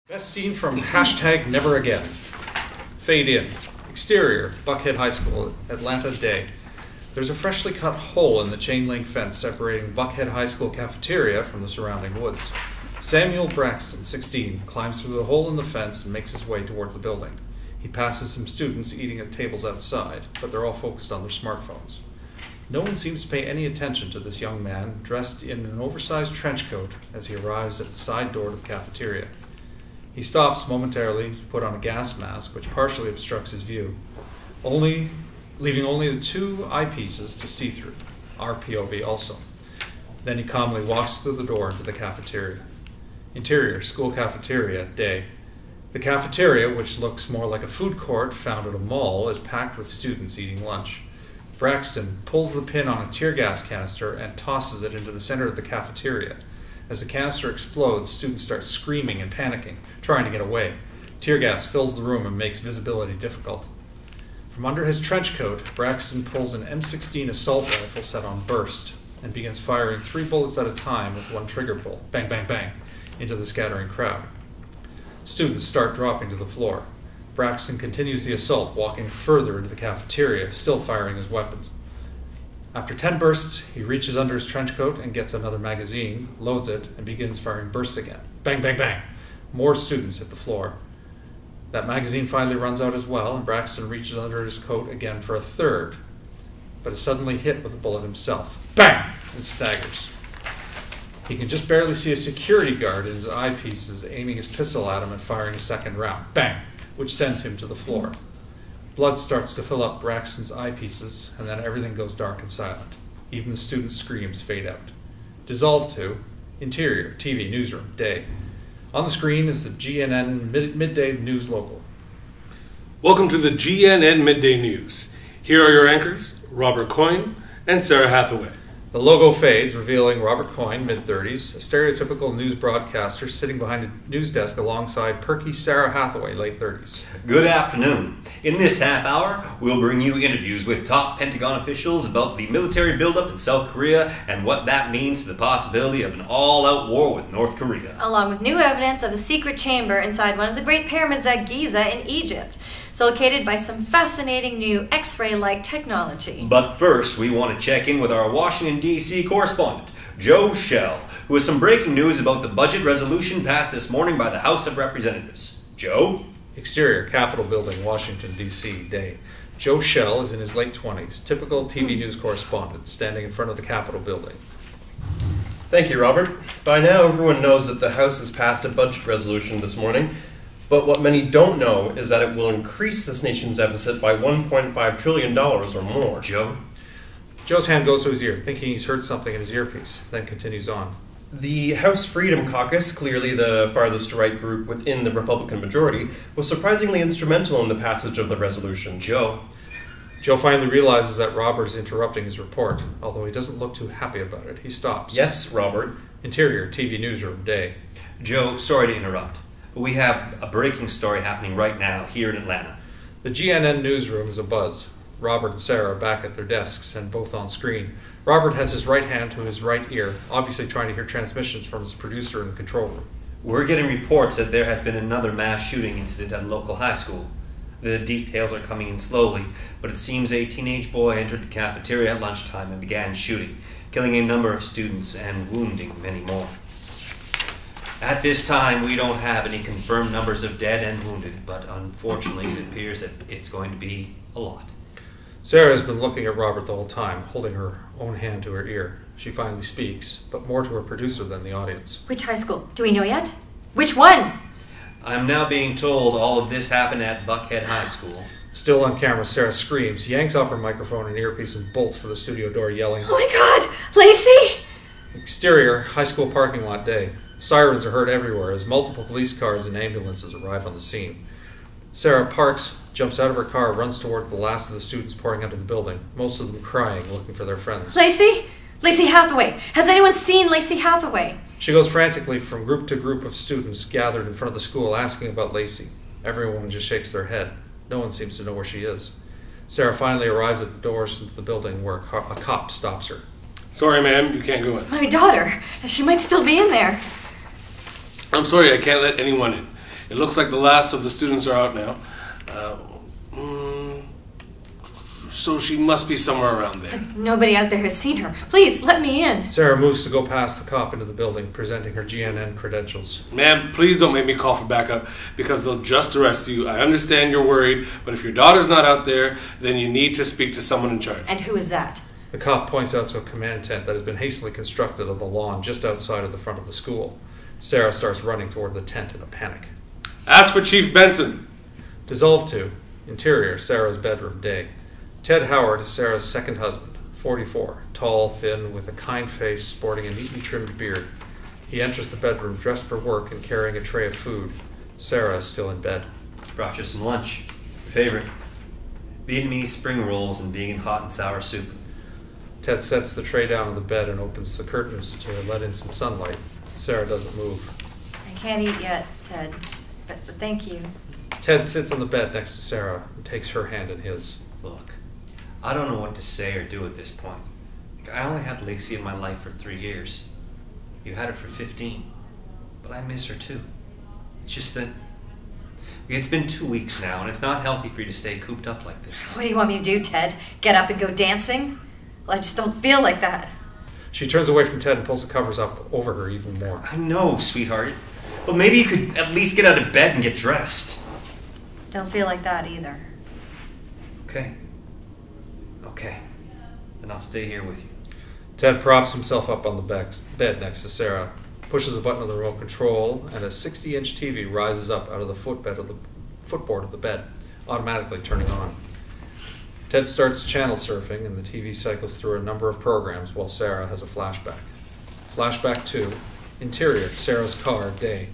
Best scene from #NeverAgain. Fade in. Exterior, Buckhead High School, Atlanta day. There's a freshly cut hole in the chain link fence separating Buckhead High School cafeteria from the surrounding woods. Samuel Braxton, 16, climbs through the hole in the fence and makes his way toward the building. He passes some students eating at tables outside, but they're all focused on their smartphones. No one seems to pay any attention to this young man dressed in an oversized trench coat as he arrives at the side door to the cafeteria. He stops momentarily to put on a gas mask, which partially obstructs his view, leaving only the two eyepieces to see through, our POV also. Then he calmly walks through the door into the cafeteria. Interior, school cafeteria, day. The cafeteria, which looks more like a food court found at a mall, is packed with students eating lunch. Braxton pulls the pin on a tear gas canister and tosses it into the center of the cafeteria. As the canister explodes, students start screaming and panicking, trying to get away. Tear gas fills the room and makes visibility difficult. From under his trench coat, Braxton pulls an M16 assault rifle set on burst and begins firing 3 bullets at a time with one trigger pull, bang, bang, bang, into the scattering crowd. Students start dropping to the floor. Braxton continues the assault, walking further into the cafeteria, still firing his weapons. After 10 bursts, he reaches under his trench coat and gets another magazine, loads it, and begins firing bursts again. Bang, bang, bang. More students hit the floor. That magazine finally runs out as well, and Braxton reaches under his coat again for a third, but is suddenly hit with a bullet himself. Bang! And staggers. He can just barely see a security guard in his eyepieces aiming his pistol at him and firing a second round. Bang! Which sends him to the floor. Blood starts to fill up Braxton's eyepieces, and then everything goes dark and silent. Even the students' screams fade out. Dissolve to interior, TV, newsroom, day. On the screen is the GNN Midday News logo. Welcome to the GNN Midday News. Here are your anchors, Robert Coyne and Sarah Hathaway. The logo fades, revealing Robert Coyne, mid-30s, a stereotypical news broadcaster sitting behind a news desk alongside perky Sarah Hathaway, late 30s. Good afternoon. In this half hour, we'll bring you interviews with top Pentagon officials about the military buildup in South Korea and what that means to the possibility of an all-out war with North Korea. Along with new evidence of a secret chamber inside one of the Great Pyramids at Giza in Egypt, located by some fascinating new X-ray-like technology. But first, we want to check in with our Washington, D.C. correspondent, Joe Shell, who has some breaking news about the budget resolution passed this morning by the House of Representatives. Joe? Exterior, Capitol Building, Washington, D.C., day. Joe Shell is in his late 20s, typical TV news correspondent, standing in front of the Capitol Building. Thank you, Robert. By now, everyone knows that the House has passed a budget resolution this morning, but what many don't know is that it will increase this nation's deficit by $1.5 trillion or more. Joe? Joe's hand goes to his ear, thinking he's heard something in his earpiece, then continues on. The House Freedom Caucus, clearly the farthest right group within the Republican majority, was surprisingly instrumental in the passage of the resolution. Joe finally realizes that Robert is interrupting his report, although he doesn't look too happy about it. He stops. Yes, Robert. Interior, TV newsroom, day. Joe, sorry to interrupt, but we have a breaking story happening right now here in Atlanta. The GNN newsroom is abuzz. Robert and Sarah are back at their desks and both on screen. Robert has his right hand to his right ear, obviously trying to hear transmissions from his producer in the control room. We're getting reports that there has been another mass shooting incident at a local high school. The details are coming in slowly, but it seems a teenage boy entered the cafeteria at lunchtime and began shooting, killing a number of students and wounding many more. At this time, we don't have any confirmed numbers of dead and wounded, but unfortunately it appears that it's going to be a lot. Sarah has been looking at Robert the whole time, holding her own hand to her ear. She finally speaks, but more to her producer than the audience. Which high school? Do we know yet? Which one? I'm now being told all of this happened at Buckhead High School. Still on camera, Sarah screams, yanks off her microphone and earpiece and bolts for the studio door, yelling, Oh my God! Lacy! Exterior, high school parking lot day. Sirens are heard everywhere as multiple police cars and ambulances arrive on the scene. Sarah parks, jumps out of her car, runs toward the last of the students pouring into the building, most of them crying, looking for their friends. Lacy? Lacy Hathaway! Has anyone seen Lacy Hathaway? She goes frantically from group to group of students gathered in front of the school asking about Lacy. Everyone just shakes their head. No one seems to know where she is. Sarah finally arrives at the doors into the building where a cop stops her. Sorry, ma'am, you can't go in. My daughter. She might still be in there. I'm sorry, I can't let anyone in. It looks like the last of the students are out now. So she must be somewhere around there. But nobody out there has seen her. Please, let me in. Sarah moves to go past the cop into the building, presenting her GNN credentials. Ma'am, please don't make me call for backup because they'll just arrest you. I understand you're worried, but if your daughter's not out there, then you need to speak to someone in charge. And who is that? The cop points out to a command tent that has been hastily constructed on the lawn just outside of the front of the school. Sarah starts running toward the tent in a panic. Ask for Chief Benson. Dissolved to. Interior, Sarah's bedroom, day. Ted Hubbaard is Sarah's second husband, 44, tall, thin, with a kind face, sporting a neatly trimmed beard. He enters the bedroom dressed for work and carrying a tray of food. Sarah is still in bed. Brought you some lunch. Your favorite. Vietnamese spring rolls and vegan hot and sour soup. Ted sets the tray down on the bed and opens the curtains to let in some sunlight. Sarah doesn't move. I can't eat yet, Ted, but thank you. Ted sits on the bed next to Sarah and takes her hand in his. Look, I don't know what to say or do at this point. I only had Lacy in my life for 3 years. You had her for 15. But I miss her too. It's just that it's been 2 weeks now, and it's not healthy for you to stay cooped up like this. What do you want me to do, Ted? Get up and go dancing? Well, I just don't feel like that. She turns away from Ted and pulls the covers up over her even more. I know, sweetheart. But maybe you could at least get out of bed and get dressed. Don't feel like that either. Okay. Then I'll stay here with you. Ted props himself up on the bed next to Sarah, pushes a button on the remote control, and a 60-inch TV rises up out of the footboard of the bed, automatically turning on. Ted starts channel surfing, and the TV cycles through a number of programs while Sarah has a flashback. Flashback 2, interior, Sarah's car, day.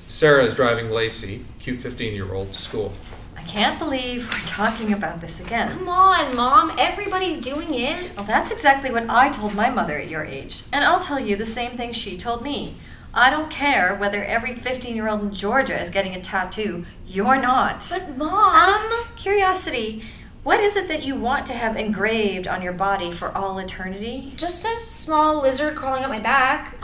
Sarah is driving Lacy, cute 15-year-old, to school. I can't believe we're talking about this again. Come on, Mom. Everybody's doing it. Well, that's exactly what I told my mother at your age. And I'll tell you the same thing she told me. I don't care whether every 15-year-old in Georgia is getting a tattoo. You're not. But, Mom... Curiosity. What is it that you want to have engraved on your body for all eternity? Just a small lizard crawling up my back.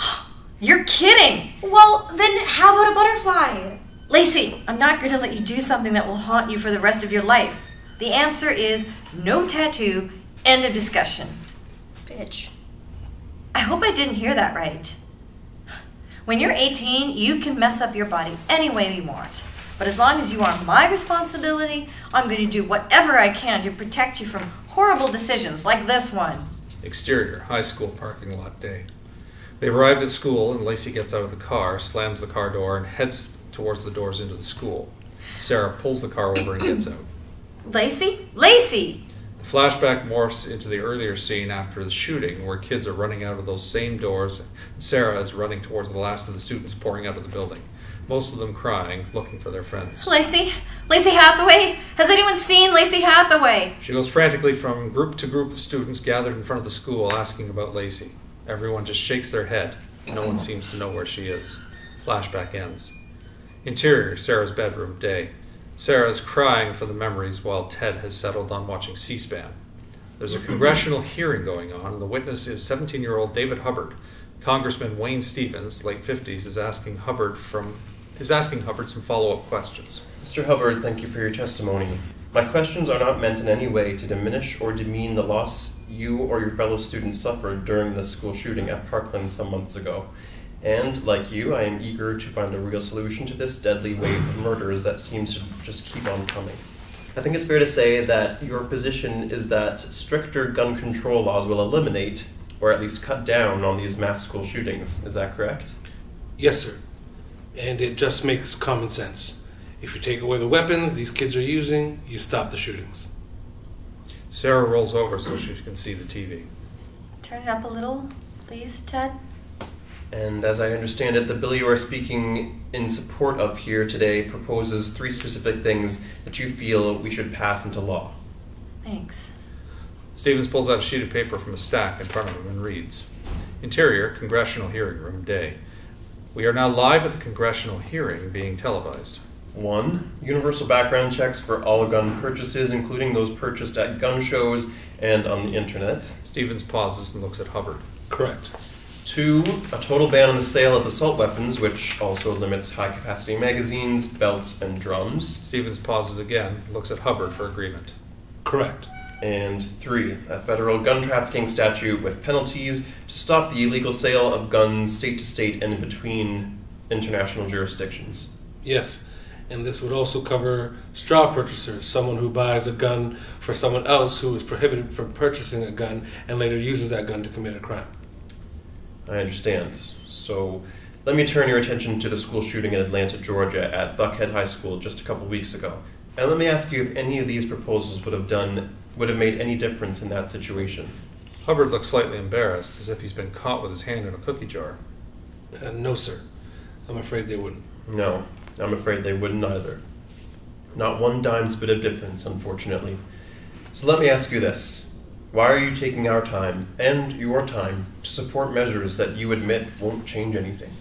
You're kidding! Well, then how about a butterfly? Lacy, I'm not going to let you do something that will haunt you for the rest of your life. The answer is no tattoo, end of discussion. Bitch. I hope I didn't hear that right. When you're 18, you can mess up your body any way you want. But as long as you are my responsibility, I'm going to do whatever I can to protect you from horrible decisions like this one. Exterior, high school parking lot, day. They've arrived at school, and Lacy gets out of the car, slams the car door, and heads towards the doors into the school. Sarah pulls the car over and gets out. Lacy? Lacy! The flashback morphs into the earlier scene after the shooting, where kids are running out of those same doors, and Sarah is running towards the last of the students pouring out of the building, most of them crying, looking for their friends. Lacy? Lacy Hathaway? Has anyone seen Lacy Hathaway? She goes frantically from group to group of students gathered in front of the school asking about Lacy. Everyone just shakes their head. No one seems to know where she is. Flashback ends. Interior, Sarah's bedroom, day. Sarah is crying for the memories while Ted has settled on watching C-SPAN. There's a congressional hearing going on, and the witness is 17-year-old David Hubbaard. Congressman Wayne Stevens, late 50s, is asking Hubbaard some follow-up questions. Mr. Hubbaard, thank you for your testimony. My questions are not meant in any way to diminish or demean the loss you or your fellow students suffered during the school shooting at Parkland some months ago. And, like you, I am eager to find a real solution to this deadly wave of murders that seems to just keep on coming. I think it's fair to say that your position is that stricter gun control laws will eliminate, or at least cut down, on these mass school shootings. Is that correct? Yes, sir. And it just makes common sense. If you take away the weapons these kids are using, you stop the shootings. Sarah rolls over so she can see the TV. Turn it up a little, please, Ted. And as I understand it, the bill you are speaking in support of here today proposes 3 specific things that you feel we should pass into law. Thanks. Stevens pulls out a sheet of paper from a stack in front of him and reads. Interior, Congressional Hearing Room, day. We are now live at the congressional hearing being televised. 1. Universal background checks for all gun purchases, including those purchased at gun shows and on the internet. Stevens pauses and looks at Hubbaard. Correct. 2, a total ban on the sale of assault weapons, which also limits high-capacity magazines, belts, and drums. Stevens pauses again, looks at Hubbaard for agreement. Correct. And 3, a federal gun trafficking statute with penalties to stop the illegal sale of guns state to state and between international jurisdictions. Yes. And this would also cover straw purchasers, someone who buys a gun for someone else who is prohibited from purchasing a gun and later uses that gun to commit a crime. I understand. So let me turn your attention to the school shooting in Atlanta, Georgia at Buckhead High School just a couple weeks ago. And let me ask you if any of these proposals would have made any difference in that situation. Hubbaard looks slightly embarrassed, as if he's been caught with his hand in a cookie jar. No, sir. I'm afraid they wouldn't. No, I'm afraid they wouldn't either. Not one dime's bit of difference, unfortunately. So let me ask you this. Why are you taking our time, and your time, to support measures that you admit won't change anything?